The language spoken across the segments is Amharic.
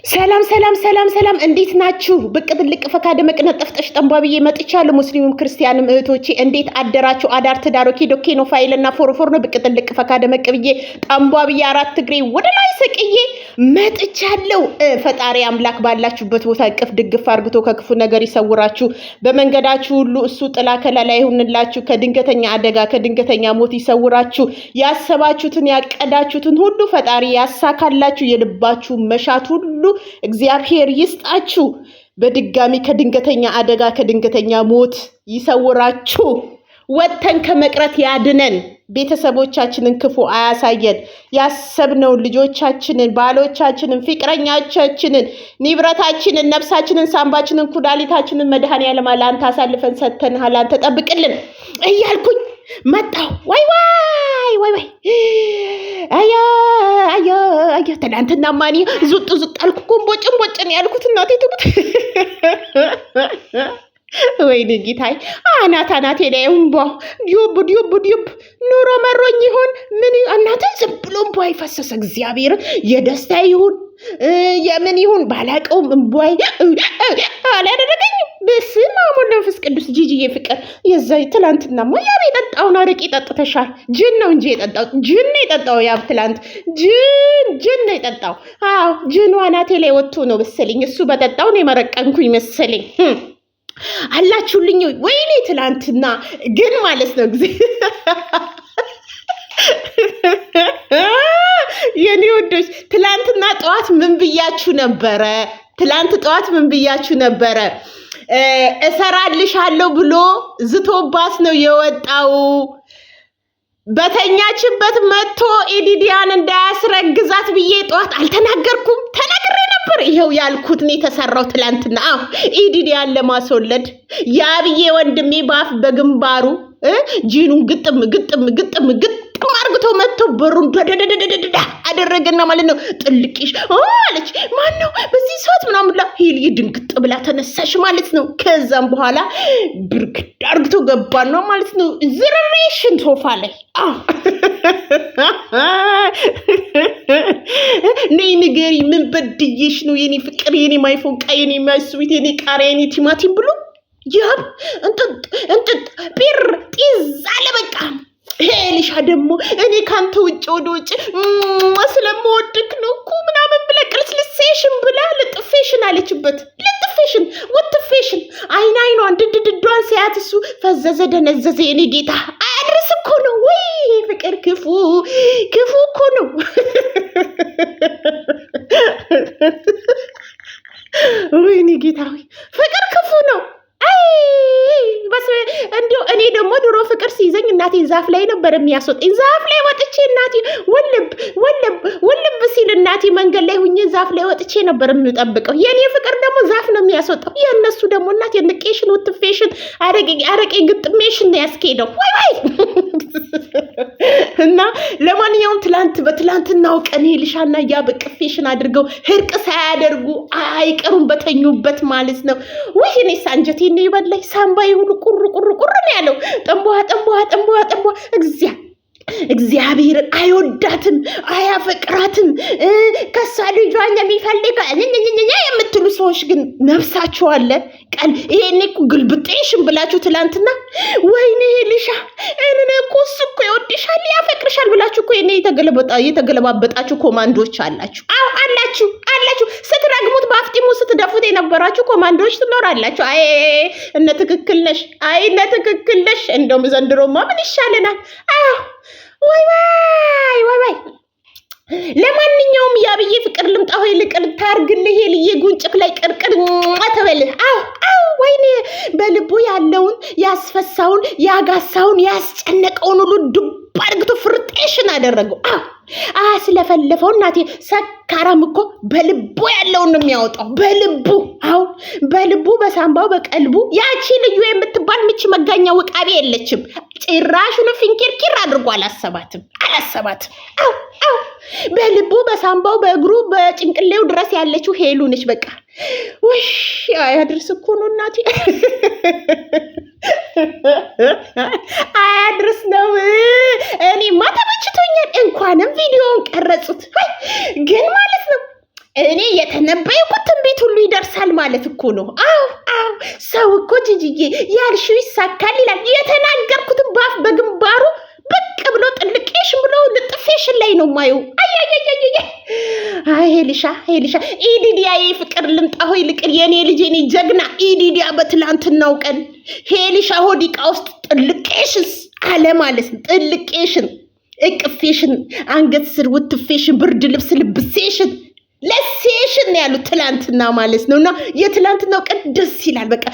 ሰላም ሰላም ሰላም ሰላም እንዴት ናችሁ? ብቅ ጥልቅ ፈካ ደመቅ ነጠፍጠሽ ጠንቧብዬ መጥቻለሁ። ሙስሊሙም ክርስቲያንም እህቶቼ እንዴት አደራችሁ? አዳር ትዳሮ ኬዶኬ ነው ፋይልና ፎርፎር ነው። ብቅ ጥልቅ ፈካ ደመቅ ብዬ ጠንቧብዬ አራት እግሬ ወደ ላይ ሰቅዬ መጥቻለሁ። ፈጣሪ አምላክ ባላችሁበት ቦታ እቅፍ ድግፍ አርግቶ ከክፉ ነገር ይሰውራችሁ። በመንገዳችሁ ሁሉ እሱ ጥላ ከለላ ይሁንላችሁ። ከድንገተኛ አደጋ ከድንገተኛ ሞት ይሰውራችሁ። ያሰባችሁትን ያቀዳችሁትን ሁሉ ፈጣሪ ያሳካላችሁ። የልባችሁ መሻት ሁሉ እግዚአብሔር ይስጣችሁ። በድጋሚ ከድንገተኛ አደጋ ከድንገተኛ ሞት ይሰውራችሁ። ወጥተን ከመቅረት ያድነን። ቤተሰቦቻችንን ክፉ አያሳየን። ያሰብነውን ልጆቻችንን፣ ባሎቻችንን፣ ፍቅረኛቻችንን፣ ንብረታችንን፣ ነፍሳችንን፣ ሳምባችንን፣ ኩላሊታችንን መድኃኔዓለም ለአንተ አሳልፈን ሰጥተንሃል። አንተ ጠብቅልን እያልኩኝ መጣሁ። ወይ ወይ ወይ ወይ አያ አያ አያ ትናንትና ማኒ ዙጥ አልኩ። ኮምቦጭን ቦጭን ያልኩት እናቴ ትሙት። ወይኔ ጌታዬ አናቴ ላይ እምቧ ዲዩብ ኑሮ መሮኝ ይሆን ምን እናቴ ዝም ብሎ እምቧ ይፈሰሰ። እግዚአብሔር የደስታ ይሁን የምን ይሁን ባላቀውም እምቧይ አላደረገኝም። በስመ አብ ወወልድ ወመንፈስ ቅዱስ። ጂጂዬ ፍቅር የዛይ ትላንትናማ ያብ የጠጣውን አረቄ ጠጥተሻል። ጅን ነው እንጂ የጠጣው ጅን የጠጣው ያብ ትላንት ጅን ነው የጠጣው። አዎ ጅኑ አናቴ ላይ ወጥቶ ነው መሰለኝ እሱ በጠጣው ነው የመረቀንኩኝ መሰለኝ። አላችሁልኝ ወይኔ ትላንትና ግን ማለት ነው ጊዜ የኔ ወዶች ትላንትና ጠዋት ምን ብያችሁ ነበረ? ትላንት ጠዋት ምን ብያችሁ ነበረ? እሰራልሻለሁ ብሎ ዝቶባት ነው የወጣው። በተኛችበት መጥቶ ኢዲዲያን እንዳያስረግዛት ብዬ ጠዋት አልተናገርኩም? ተናግሬ ነበር። ይሄው ያልኩት ነው የተሰራው ትላንትና። ኢዲዲያን ለማስወለድ ያብዬ ወንድሜ ባፍ በግንባሩ ጂኑን ግጥም አርግቶ መጥቶ በሩን ደደደደደዳ አደረገና ማለት ነው። ጥልቅሽ አለች። ማን ነው በዚህ ሰዓት ምናምን ብላ ሄልዬ ድንግጥ ብላ ተነሳሽ ማለት ነው። ከዛም በኋላ ብርግድ አርግቶ ገባና ማለት ነው ዝረሬሽን ሶፋ ላይ ነይ ንገሪ፣ ምን በድዬሽ ነው የኔ ፍቅር፣ የኔ ማይፎንቃ፣ የኔ ማይስዊት፣ የኔ ቃሪያ፣ የኔ ቲማቲም ብሎ ያብ እንጥጥ ቢር ጢዝ አለ በቃ። ሄልሻ ደግሞ እኔ ካንተ ውጭ ወደ ውጭ ስለምወድክ ነው እኮ ምናምን ብላ ቅልስልሴሽን ብላ ልጥፌሽን አለችበት። ልጥፌሽን ወጥፌሽን አይኗን ድድድዷን ሲያት እሱ ፈዘዘ ደነዘዘ። የኔ ጌታ አያድርስ እኮ ነው ወይ ፍቅር ክፉ እኮ ነው። ወይኔ ጌታ ሆይ ፍቅር ክፉ ነው። እንዲሁ እኔ ደግሞ ድሮ ፍቅር ሲይዘኝ እናቴ ዛፍ ላይ ነበር የሚያስወጣኝ። ዛፍ ላይ ወጥቼ እናቴ ወልብ ሲል እናቴ መንገድ ላይ ሁኜ ዛፍ ላይ ወጥቼ ነበር የምጠብቀው። የኔ ፍቅር ደግሞ ዛፍ ነው የሚያስወጣው። የእነሱ ደግሞ እናቴ ንቄሽን ውትፌሽን አረቄ ግጥሜሽን ነው ያስኬደው። ወይ እና ለማንኛውም በትላንትናው ቀን ሄልሻና ያ በቅፌሽን አድርገው ህርቅ ሳያደርጉ አይቀሩም በተኙበት ማለት ነው። ወይ እኔ ሳንጀቴ ነው ይበላኝ። ሳምባዬ ሁሉ ቁር ነው ያለው። ጠንቧ እግዚአብሔርን አይወዳትም አያፈቅራትም። ከሷ ልጇን የሚፈልጋ የምትሉ ሰዎች ግን ነፍሳችሁ አለ። ቀን ይሄኔ እኮ ግልብጤሽን ብላችሁ ትላንትና ወይኔ ሄልሻ እኔ እኮ እሱ እኮ ይወድሻል ያፈቅርሻል ብላችሁ እኮ እኔ የተገለባበጣችሁ ኮማንዶች አላችሁ። አዎ አላችሁ። ስትረግሙት በአፍጢሙ ስትደፉት የነበራችሁ ኮማንዶች ትኖራላችሁ። አይ እነ ትክክል ነሽ። እንደውም ዘንድሮማ ምን ይሻለናል? አዎ ወይ ለማንኛውም ያብዬ ፍቅር ልምጣ ሆይ ልቅር ታርግልህ ሄልዬ ጉንጭክ ላይ ቅርቅር ተበልህ። አዎ ወይኔ በልቡ ያለውን ያስፈሳውን ያጋሳውን ያስጨነቀውን ሁሉ ዱብ አድርግቶ ፍርጤሽን አደረገው። ስለፈለፈው እናቴ ሰካራም እኮ በልቡ ያለውን ነው የሚያወጣው። በልቡ በሳምባው በቀልቡ ያቺ ልዩ የምትባል ምች መጋኛ ውቃቤ የለችም። ጭራሹን ፊንኪርኪር አድርጎ አላሰባትም። አዎ በልቡ በሳምባው በእግሩ በጭንቅሌው ድረስ ያለችው ሄሉ ነች። በቃ ወይ አያድርስ እኮ ነው እናቴ። አያድርስ ነው። እኔማ ተመችቶኛል። እንኳንም ቪዲዮውን ቀረጹት ግን ማለት ነው እኔ የተነበየኩት ትንቢት ሁሉ ይደርሳል ማለት እኮ ነው። አዎ ሰው እኮ ጂጂዬ ያልሽው ይሳካል ይላል። የተናገርኩትን ባፍ በግንባሩ ብቅ ብሎ ጥልቄሽን ብሎ ልጥፌሽን ላይ ነው ማየው። አይ ሄሊሻ ኢዲዲያ ፍቅር ልምጣ ሆይ ልቅር የኔ ልጅ የኔ ጀግና ኢዲዲያ በትላንትናው ቀን ሄሊሻ ሆዲቃ ውስጥ ጥልቄሽን አለ ማለት ነው። ጥልቄሽን እቅፌሽን አንገት ስር ውትፌሽን ብርድ ልብስ ልብሴሽን ለሴሽን ያሉት ትላንትና ማለት ነውና የትላንትናው ቀን ደስ ይላል። በቃ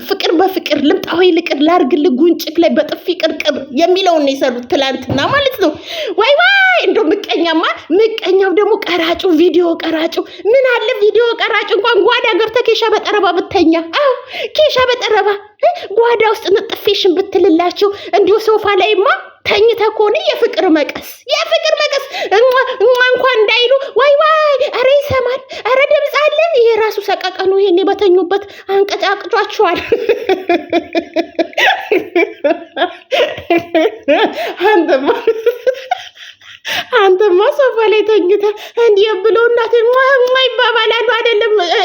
ፍቅር በፍቅር ልምጣ ሆይ ልቅር ላርግል ጉንጭክ ላይ በጥፊ ቅርቅር የሚለውን የሰሩት ትላንትና ማለት ነው። ዋይ እንደው ምቀኛው ደግሞ ቀራጩ ቪዲዮ ቀራጩ ምን አለ ቪዲዮ ቀራጩ እንኳን ጓዳ ገብተ ኬሻ በጠረባ ብተኛ። አዎ ኬሻ በጠረባ ጓዳ ውስጥ ነጥፌሽን ብትልላችሁ እንዲሁ ሶፋ ላይማ ተኝተ ከሆነ የፍቅር መቀስ እንኳን እንዳይሉ ዋይ አረ ይሰማል አረ ድምፅ አለ። ይሄ ራሱ ሰቀቀኑ ይሄኔ በተኙበት አንቀጫቅጫቸዋል። አንተማ ሶፋ ላይ ተኝተ እንዲህ ብለው እናቴ ይባባላሉ።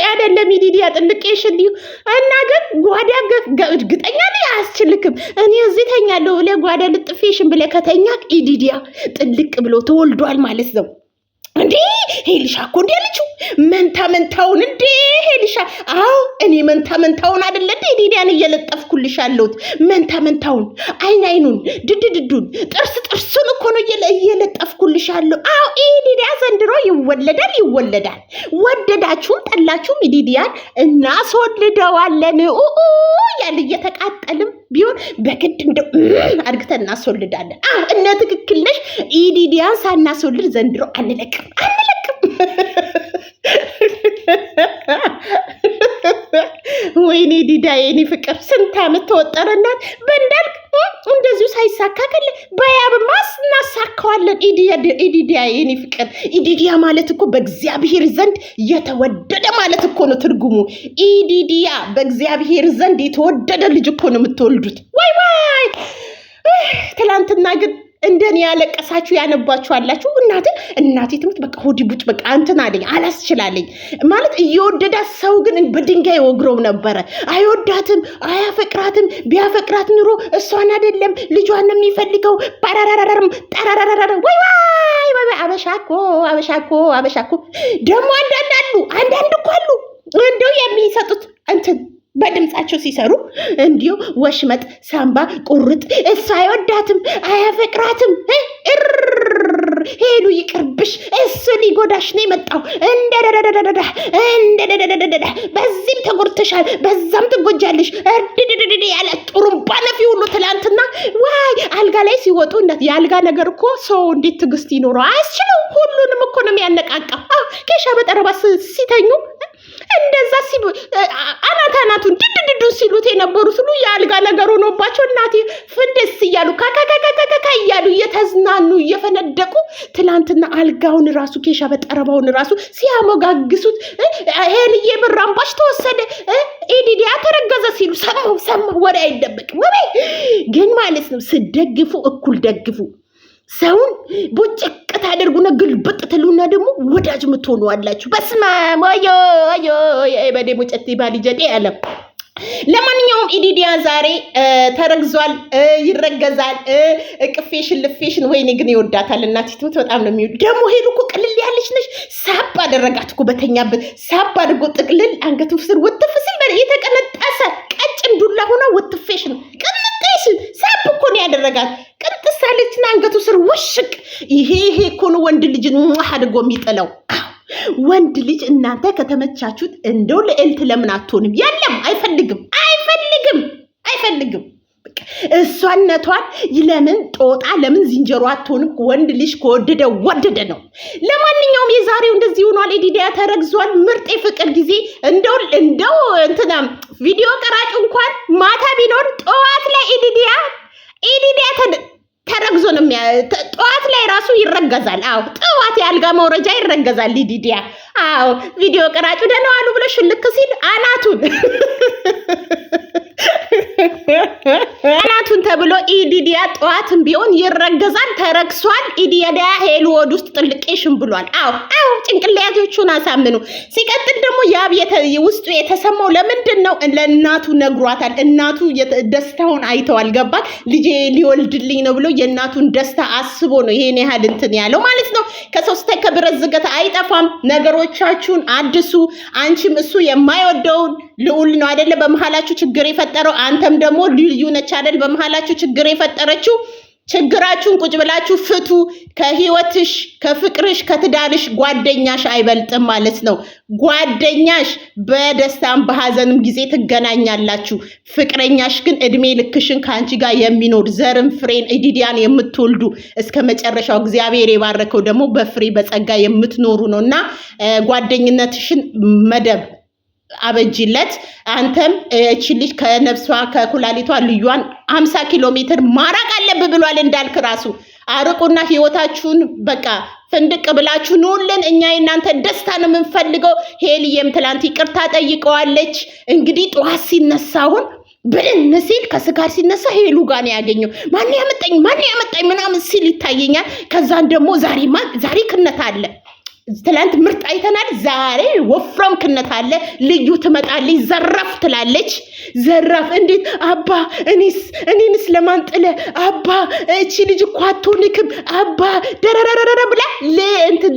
አይደለም ኢዲዲያ ጥልቄሽን ልዩ እና ግን ጓዳ እርግጠኛ ነኝ አያስችልክም። እኔ እዚህ ተኛለሁ ብለህ ጓዳ ልጥፌሽን ብለህ ከተኛክ ኢዲዲያ ጥልቅ ብሎ ተወልዷል ማለት ነው። እንዴ ሄሊሻ እኮ እንዴ ልጁ መንታውን እንዴ ሄሊሻ። አዎ እኔ መንታውን አይደለ እንዴ ኢዲዲያን እየለጠፍኩልሽ ያለሁት መንታውን አይኑን ድድዱን ጥርሱን እኮ ነው እየለጠፍኩልሽ ያለው። አዎ ኢዲዲያ ዘንድሮ ይወለዳል። ወደዳችሁም ጠላችሁም ኢዲዲያን እናስወልደዋለን። ያለ እየተቃጠልም ቢሆን በግድ እንደው አድግተን እናስወልዳለን። አዎ እነ ትክክል ነሽ። ኢዲዲያን ሳናስወልድ ዘንድሮ አንለቅም። ወይኔ ዲዳ የኔ ፍቅር ስንት ዓመት ተወጠረናል። በእንዳልክ እንደዚሁ ሳይሳካ ከለ በያብማስ እናሳካዋለን። ኢዲዲያ የኔ ፍቅር ኢዲዲያ ማለት እኮ በእግዚአብሔር ዘንድ የተወደደ ማለት እኮ ነው ትርጉሙ። ኢዲዲያ በእግዚአብሔር ዘንድ የተወደደ ልጅ እኮ ነው የምትወልዱት። ዋይ ትላንትና ግን እንደኔ ያለቀሳችሁ ያነባችሁ አላችሁ። እናቴ ትምት በቃ ሆዲ ቡጭ በቃ እንትን አለኝ አላስችላለኝ ማለት እየወደዳት ሰው ግን በድንጋይ ወግሮው ነበረ። አይወዳትም አያፈቅራትም። ቢያፈቅራት ኑሮ እሷን አይደለም ልጇን ነው የሚፈልገው። ጠራራራራ ወይ አበሻኮ ደግሞ አንዳንድ እኮ አሉ እንደው የሚሰጡት እንትን በድምጻቸው ሲሰሩ እንዲሁ ወሽመጥ ሳምባ ቁርጥ እሱ አይወዳትም አያፈቅራትም። ሄሉ ይቅርብሽ፣ እሱ ሊጎዳሽ ነው የመጣው። እንደደደደደደ በዚህም ተጎድተሻል፣ በዛም ትጎጃለሽ። ያለ ጥሩምባ ነፊ ሁሉ ትላንትና ዋይ አልጋ ላይ ሲወጡ የአልጋ ነገር እኮ ሰው እንዴት ትዕግስት ይኖረው? አያስችለው። ሁሉንም እኮ ነው የሚያነቃቃው። ኬሻ በጠረባ ሲተኙ እንደዛ አናቱን ድድዱን ሲሉት የነበሩት ሁሉ የአልጋ ነገር ሆኖባቸው እናቴ ፍንደስ እያሉ ካካካካካ እያሉ እየተዝናኑ እየፈነደቁ ትላንትና አልጋውን ራሱ ኬሻ በጠረባውን ራሱ ሲያሞጋግሱት ሄልዬ ብራምባሽ ተወሰደ ኢዲዲያ ተረገዘ ሲሉ ሰማሁ። ወሬ አይደበቅም። ግን ማለት ነው ስደግፉ እኩል ደግፉ። ሰውን ቦጭቅት አድርጉና ግልብጥ ትሉና ደግሞ ወዳጅ ምትሆኑ አላችሁ። በስመ አብ በዴ ሙጨቲ ባሊጀዴ አለ። ለማንኛውም ኢዲዲያ ዛሬ ተረግዟል፣ ይረገዛል። እቅፌሽን ልፌሽን ወይኔ ግን ይወዳታል። እናቲቱ በጣም ነው የሚወድ። ደግሞ ሄሉ እኮ ቅልል ያለች ነች። ሳብ አደረጋት እኮ በተኛበት ሳብ አድርጎ ጥቅልል አንገቱ ስር ወጥፍ ሲል የተቀነጠሰ ቀጭን ዱላ ሆና ወጥፌሽን ቅንጥሽን ሳብ እኮ ነው ያደረጋት። ቅንጥስ አለችና አንገቱ ስር ውሽቅ። ይሄ እኮ ነው ወንድ ልጅን አድርጎ የሚጥለው። ወንድ ልጅ እናንተ ከተመቻችሁት እንደው ለእልት ለምን አትሆንም? የለም አይፈልግም። እሷነቷን ለምን ጦጣ ለምን ዝንጀሮ አትሆንም? ወንድ ልጅ ከወደደ ወደደ ነው። ለማንኛውም የዛሬው እንደዚህ ሆኗል። ኢዲዲያ ተረግዟል። ምርጥ የፍቅር ጊዜ እንደው እንትና ቪዲዮ ቀራጭ እንኳን ማታ ቢኖር ጠዋት ላይ ኢዲዲያ ተረግዞ ነው ጠዋት ላይ ራሱ ይረገዛል። አዎ ጠዋት የአልጋ መውረጃ ይረገዛል ኢዲዲያ። አዎ ቪዲዮ ቀራጩ ደህና ዋሉ ብሎ ሽልክ ሲል አናቱን ተብሎ ኢዲዲያ ጠዋትም ቢሆን ይረገዛል፣ ተረክሷል። ኢዲዲያ ሄሉ ወድ ውስጥ ጥልቄሽም ብሏል። አዎ ጭንቅላቶቹን አሳምኑ። ሲቀጥል ደግሞ ያብ ውስጡ የተሰማው ለምንድን ነው? ለእናቱ ነግሯታል። እናቱ ደስታውን አይተዋል። ገባል? ልጄ ሊወልድልኝ ነው ብሎ የእናቱን ደስታ አስቦ ነው ይሄን ያህል እንትን ያለው ማለት ነው። ከሶስተ ከብረት ዝገት አይጠፋም። ነገሮቻችሁን አድሱ። አንቺም እሱ የማይወደውን ልዑል ነው አይደለ በመሃላችሁ ችግር የፈጠረው። አንተም ደግሞ ልዩ ነች አይደል በመሃላችሁ ችግር የፈጠረችው። ችግራችሁን ቁጭ ብላችሁ ፍቱ። ከህይወትሽ፣ ከፍቅርሽ፣ ከትዳርሽ ጓደኛሽ አይበልጥም ማለት ነው። ጓደኛሽ በደስታም በሐዘንም ጊዜ ትገናኛላችሁ። ፍቅረኛሽ ግን እድሜ ልክሽን ከአንቺ ጋር የሚኖር ዘርን ፍሬን ኢዲዲያን የምትወልዱ እስከ መጨረሻው እግዚአብሔር የባረከው ደግሞ በፍሬ በጸጋ የምትኖሩ ነውና ጓደኝነትሽን መደብ አበጅለት። አንተም እቺ ልጅ ከነፍሷ ከኩላሊቷ ልዩዋን 50 ኪሎ ሜትር ማራቅ አለብህ ብሏል። እንዳልክ ራሱ አርቁና ህይወታችሁን በቃ ፍንድቅ ብላችሁ ኑልን። እኛ የእናንተ ደስታ ነው የምንፈልገው። ሄልየም ትላንት ይቅርታ ጠይቀዋለች። እንግዲህ ጠዋት ሲነሳ አሁን ብልን ሲል ከስካር ሲነሳ ሄሉ ጋር ነው ያገኘው። ማን ያመጣኝ ምናምን ሲል ይታየኛል። ከዛን ደግሞ ዛሬ ክነት አለ። ትላንት ምርጥ አይተናል። ዛሬ ወፍራም ክነት አለ። ልዩ ትመጣለች፣ ዘራፍ ትላለች። ዘራፍ እንዴት አባ እኔንስ ለማንጥለ አባ እቺ ልጅ እኮ አትሆንክም አባ ደረረረረ ብላ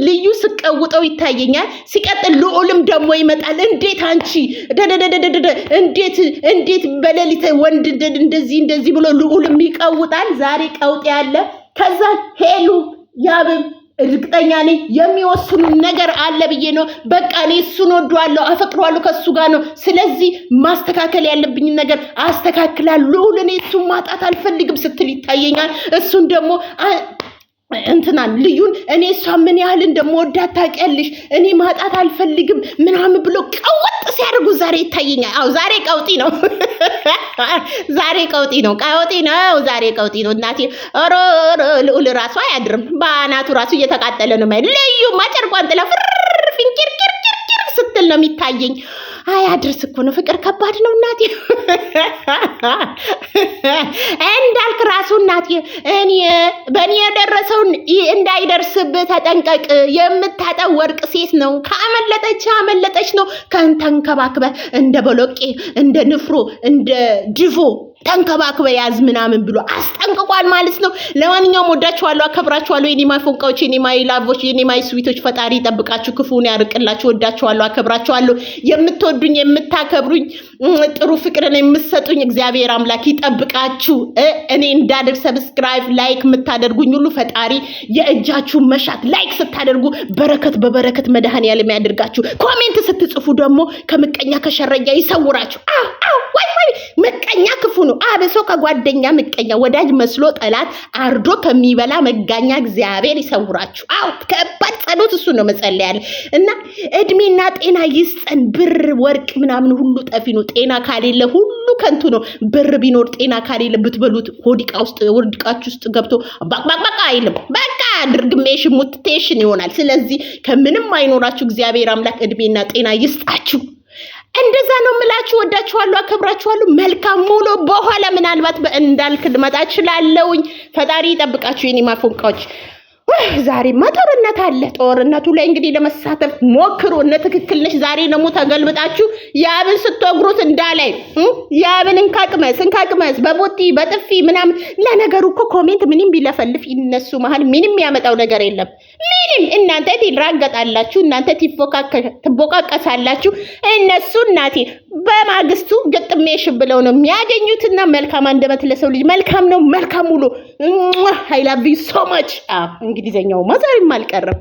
ልዩ ስቀውጠው ይታየኛል። ሲቀጥል ልዑልም ደግሞ ይመጣል። እንዴት አንቺ እንዴት በሌሊት ወንድ እንደዚህ ብሎ ልዑልም ይቀውጣል። ዛሬ ቀውጥ ያለ። ከዛ ሄሉ ያብም እርግጠኛ ነኝ የሚወስኑ ነገር አለ ብዬ ነው። በቃ እኔ እሱን ወደዋለሁ፣ አፈቅረዋለሁ፣ ከሱ ጋር ነው። ስለዚህ ማስተካከል ያለብኝ ነገር አስተካክላለሁ። እኔ እሱን ማጣት አልፈልግም ስትል ይታየኛል። እሱን ደግሞ እንትናን ልዩን እኔ እሷ ምን ያህል እንደምወዳት ታውቂያለሽ፣ እኔ ማጣት አልፈልግም ምናምን ብሎ ቀውጥ ሲያደርጉ ዛሬ ይታየኛል። አዎ ዛሬ ቀውጢ ነው። ዛሬ ቀውጢ ነው እናቴ። ኦሮ ልዑል ራሱ አያድርም። በአናቱ ራሱ እየተቃጠለ ነው። ልዩ ማጨርቋን ጥላ ፍንኪርኪርኪር ስትል ነው የሚታየኝ። አያድርስ እኮ ነው። ፍቅር ከባድ ነው እናቴ። እንዳልክ ራሱ እናቴ በእኔ የደረሰውን እንዳይደርስብህ ተጠንቀቅ። የምታጠው ወርቅ ሴት ነው። አመለጠች ነው። ከንተንከባክበ እንደ ቦሎቄ፣ እንደ ንፍሮ፣ እንደ ድፎ ተንከባክበ ያዝ ምናምን ብሎ አስጠንቅቋል ማለት ነው። ለማንኛውም ወዳችኋለሁ፣ አከብራችኋለሁ። የኔማይ ፎንቃዎች፣ የኔማይ ላቮች፣ የኔማይ ስዊቶች ፈጣሪ ይጠብቃችሁ፣ ክፉን ያርቅላችሁ። ወዳችኋለሁ፣ አከብራችኋለሁ። የምትወዱኝ የምታከብሩኝ፣ ጥሩ ፍቅርን የምትሰጡኝ እግዚአብሔር አምላክ ይጠብቃችሁ። እኔ እንዳደር ሰብስክራይብ ላይክ የምታደርጉኝ ሁሉ ፈጣሪ የእጃችሁ መሻት ላይክ ስታደርጉ በረከት በበረከት መድኃኔዓለም ያድርጋችሁ። ኮሜንት ስትጽፉ ደግሞ ከምቀኛ ከሸረኛ ይሰውራችሁ። ወይ ምቀኛ ክፉ ነው። አብሶ ከጓደኛ ምቀኛ ወዳጅ መስሎ ጠላት አርዶ ከሚበላ መጋኛ እግዚአብሔር ይሰውራችሁ። ከባድ ጸሎት እሱ ነው መጸለይ እና እድሜና ጤና ይስጠን። ብር ወርቅ ምናምን ሁሉ ጠፊ ነው። ጤና ካሌለ ሁሉ ከንቱ ነው። ብር ቢኖር ጤና ካሌለ ብትበሉት ወድቃችሁ ውስጥ ገብቶ ባቅባቅ አይልም። በቃ ድርግሜሽ ሙትቴሽን ይሆናል። ስለዚህ ከምንም አይኖራችሁ እግዚአብሔር አምላክ እድሜና ጤና ይስጣችሁ። እንደዛ ነው ምላችሁ። ወዳችኋለሁ፣ አከብራችኋለሁ። መልካም ሙሉ። በኋላ ምናልባት በእንዳልክ ልመጣ እችላለሁኝ። ፈጣሪ ይጠብቃችሁ የኔ ማፎንቃዎች። ዛሬማ ጦርነት አለ። ጦርነቱ ላይ እንግዲህ ለመሳተፍ ሞክሩ። እነ ትክክል ነሽ። ዛሬ ደግሞ ተገልብጣችሁ ያብን ስትወግሩት እንዳላይ ያብን እንካቅመስ በቦቲ በጥፊ ምናምን። ለነገሩ እኮ ኮሜንት ምንም ቢለፈልፍ እነሱ መሀል ምንም ያመጣው ነገር የለም። ምንም እናንተ ትራገጣላችሁ፣ እናንተ ትቦቃቀሳላችሁ። እነሱ እናቴ በማግስቱ ግጥሜሽ ብለው ነው የሚያገኙትና መልካም አንደበት ለሰው ልጅ መልካም ነው። መልካም ውሎ። I love you so much። እንግሊዘኛው ማዛሪም አልቀረም።